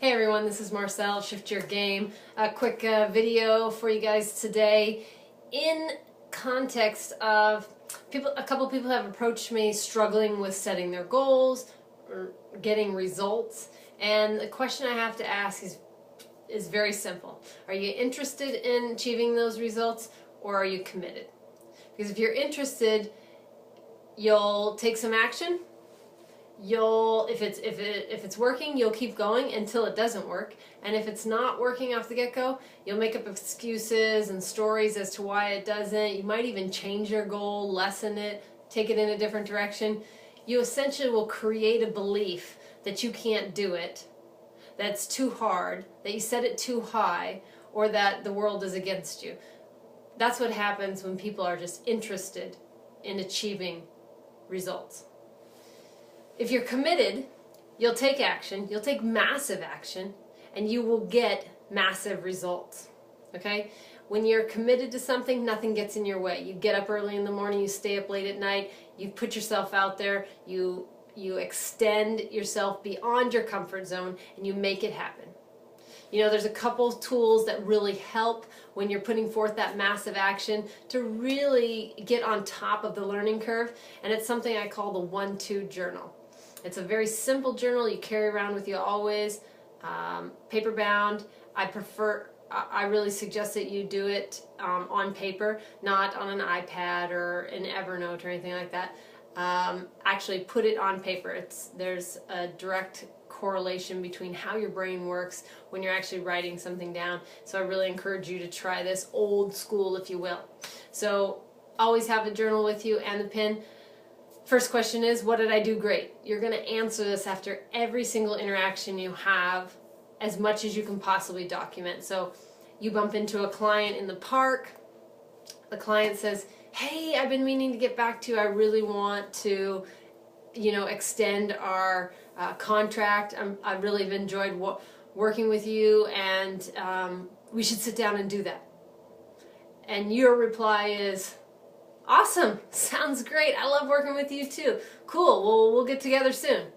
Hey everyone, this is Marcel, Shift Your Game. A quick video for you guys today in context of a couple people have approached me struggling with setting their goals or getting results, and the question I have to ask is very simple. Are you interested in achieving those results, or are you committed? Because if you're interested, you'll take some action. If it's working, you'll keep going until it doesn't work, and if it's not working off the get-go, you'll make up excuses and stories as to why it doesn't. You might even change your goal, lessen it, take it in a different direction. You essentially will create a belief that you can't do it, that's too hard, that you set it too high, or that the world is against you. That's what happens when people are just interested in achieving results. If you're committed, you'll take action, you'll take massive action, and you will get massive results. Okay? When you're committed to something, nothing gets in your way. You get up early in the morning, you stay up late at night, you put yourself out there, you extend yourself beyond your comfort zone, and you make it happen. You know, there's a couple tools that really help when you're putting forth that massive action to really get on top of the learning curve, and it's something I call the 1-2 journal. It's a very simple journal you carry around with you always, paper bound. I really suggest that you do it on paper, not on an iPad or an Evernote or anything like that. Actually put it on paper. There's a direct correlation between how your brain works when you're actually writing something down. So I really encourage you to try this old school, if you will. So always have a journal with you and the pen. First question is, what did I do great? You're going to answer this after every single interaction you have, as much as you can possibly document. So you bump into a client in the park. The client says, hey, I've been meaning to get back to you. I really want to, extend our contract. I really have enjoyed working with you, and we should sit down and do that. And your reply is, awesome, sounds great, I love working with you too. Cool, well, we'll get together soon.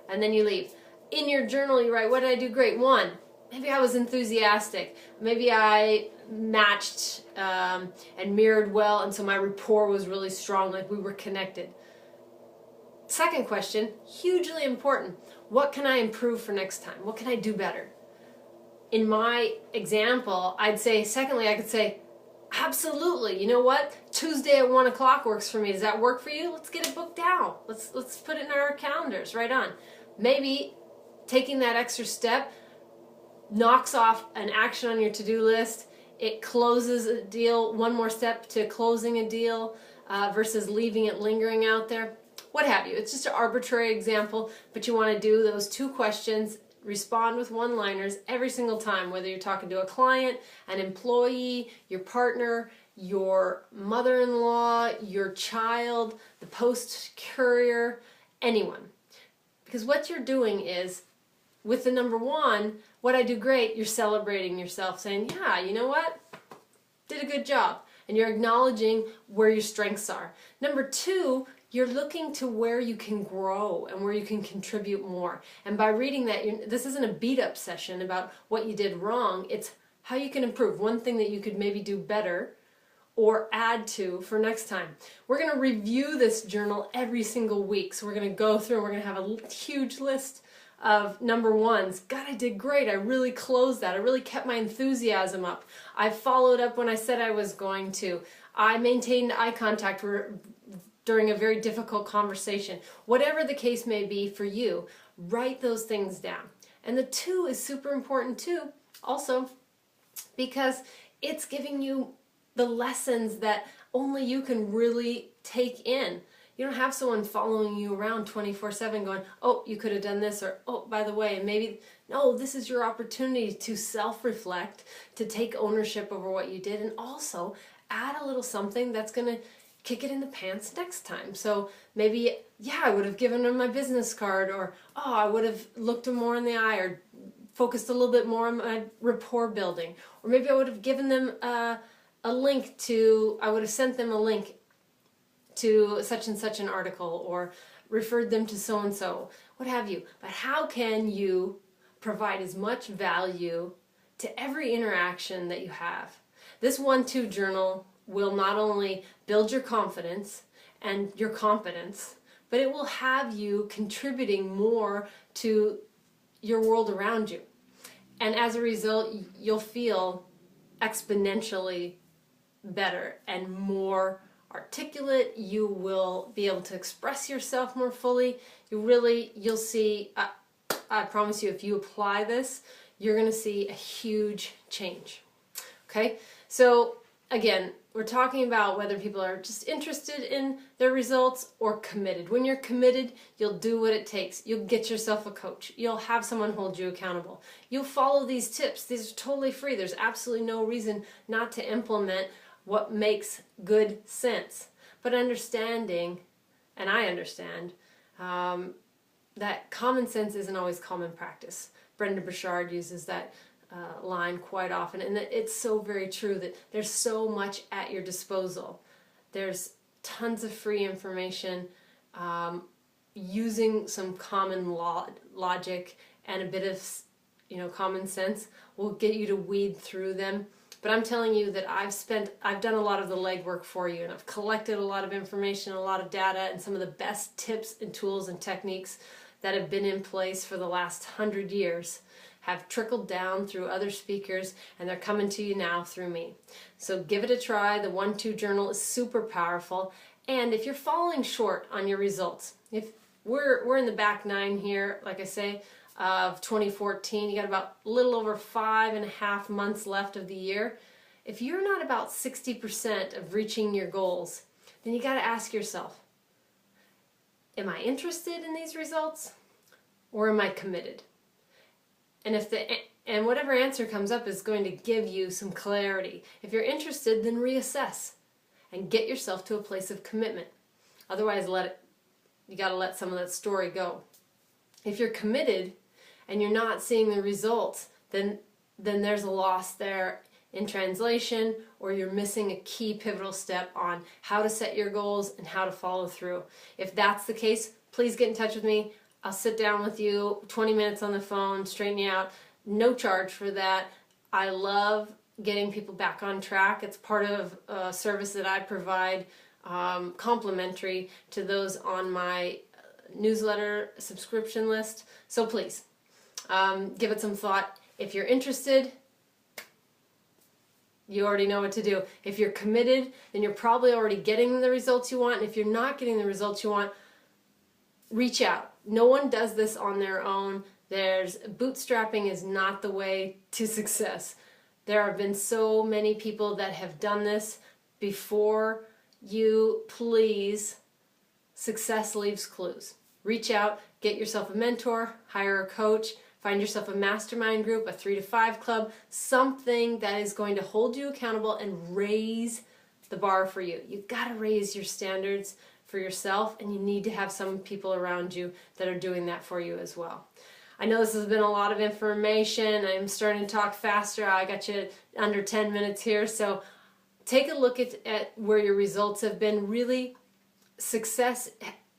And then you leave. In your journal you write, what did I do great? 1, maybe I was enthusiastic. Maybe I matched and mirrored well, and so my rapport was really strong, like we were connected. Second question, hugely important. What can I improve for next time? What can I do better? In my example, I could say, absolutely. You know what? Tuesday at 1 o'clock works for me. Does that work for you? Let's get it booked out. Let's put it in our calendars. Right on. Maybe taking that extra step knocks off an action on your to-do list. It closes a deal, one more step to closing a deal versus leaving it lingering out there. What have you. It's just an arbitrary example, but you want to do those 2 questions. Respond with one-liners every single time, whether you're talking to a client, an employee, your partner, your mother-in-law, your child, the post courier, anyone. Because what you're doing is, with the number 1, what I do great, you're celebrating yourself, saying, yeah, you know what? Did a good job. And you're acknowledging where your strengths are. Number 2, you're looking to where you can grow and where you can contribute more. And by reading that, this isn't a beat-up session about what you did wrong. It's how you can improve. One thing that you could maybe do better or add to for next time. We're going to review this journal every single week. So we're going to go through and we're going to have a huge list of number 1s. God, I did great. I really closed that. I really kept my enthusiasm up. I followed up when I said I was going to. I maintained eye contact during a very difficult conversation. Whatever the case may be for you, write those things down. And the 2 is super important too, also, because it's giving you the lessons that only you can really take in. You don't have someone following you around 24/7 going, oh, you could have done this, or oh, by the way, maybe, no, this is your opportunity to self-reflect, to take ownership over what you did, and also add a little something that's going to kick it in the pants next time. So maybe, yeah, I would have given them my business card, or oh, I would have looked them more in the eye, or focused a little bit more on my rapport building, or maybe I would have given them I would have sent them a link to such and such an article, or referred them to so and so, what have you. But how can you provide as much value to every interaction that you have. This 1-2 journal will not only build your confidence and your competence, but it will have you contributing more to your world around you. And as a result, you'll feel exponentially better and more articulate. You will be able to express yourself more fully. You'll see, I promise you, if you apply this, you're going to see a huge change. Okay? So again, we're talking about whether people are just interested in their results or committed. When you're committed, you'll do what it takes. You'll get yourself a coach. You'll have someone hold you accountable. You'll follow these tips. These are totally free. There's absolutely no reason not to implement what makes good sense. But understanding, and I understand, that common sense isn't always common practice. Brenda Burchard uses that line quite often, and it's so very true that there's so much at your disposal. There's tons of free information. Using some common logic and a bit of common sense will get you to weed through them. But I'm telling you that I've done a lot of the legwork for you, and I've collected a lot of information, a lot of data, and some of the best tips and tools and techniques that have been in place for the last 100 years have trickled down through other speakers, and they're coming to you now through me. So give it a try. The 1-2 journal is super powerful. And if you're falling short on your results, if we're in the back 9 here, like I say, of 2014, you got about a little over 5.5 months left of the year. If you're not about 60% of reaching your goals, then you got to ask yourself, am I interested in these results, or am I committed? And whatever answer comes up is going to give you some clarity. If you're interested, then reassess and get yourself to a place of commitment. Otherwise, you got to let some of that story go. If you're committed and you're not seeing the results, then there's a loss there in translation, or you're missing a key pivotal step on how to set your goals and how to follow through. If that's the case, please get in touch with me. I'll sit down with you, 20 minutes on the phone, straighten you out. No charge for that. I love getting people back on track. It's part of a service that I provide, complimentary to those on my newsletter subscription list. So please, give it some thought. If you're interested, you already know what to do. If you're committed, then you're probably already getting the results you want. And if you're not getting the results you want, reach out. No one does this on their own. Bootstrapping is not the way to success. There have been so many people that have done this before you. Please, success leaves clues. Reach out, get yourself a mentor, hire a coach, find yourself a mastermind group, a 3 to 5 club, something that is going to hold you accountable and raise the bar for you. You've got to raise your standards for yourself, and you need to have some people around you that are doing that for you as well. I know this has been a lot of information. I'm starting to talk faster. I got you under 10 minutes here, so take a look at where your results have been. Really, success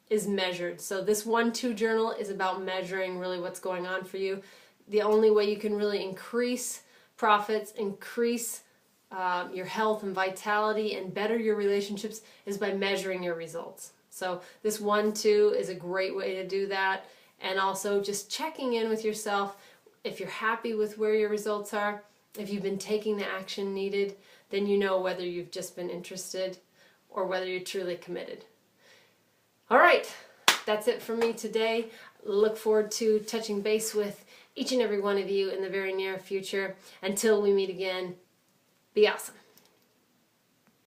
is measured. So this 1-2 journal is about measuring really what's going on for you. The only way you can really increase profits, increase your health and vitality, and better your relationships is by measuring your results. So this 1-2 is a great way to do that. And also just checking in with yourself. If you're happy with where your results are, if you've been taking the action needed, then you know whether you've just been interested or whether you're truly committed. All right, that's it for me today. Look forward to touching base with each and every one of you in the very near future. Until we meet again, be awesome.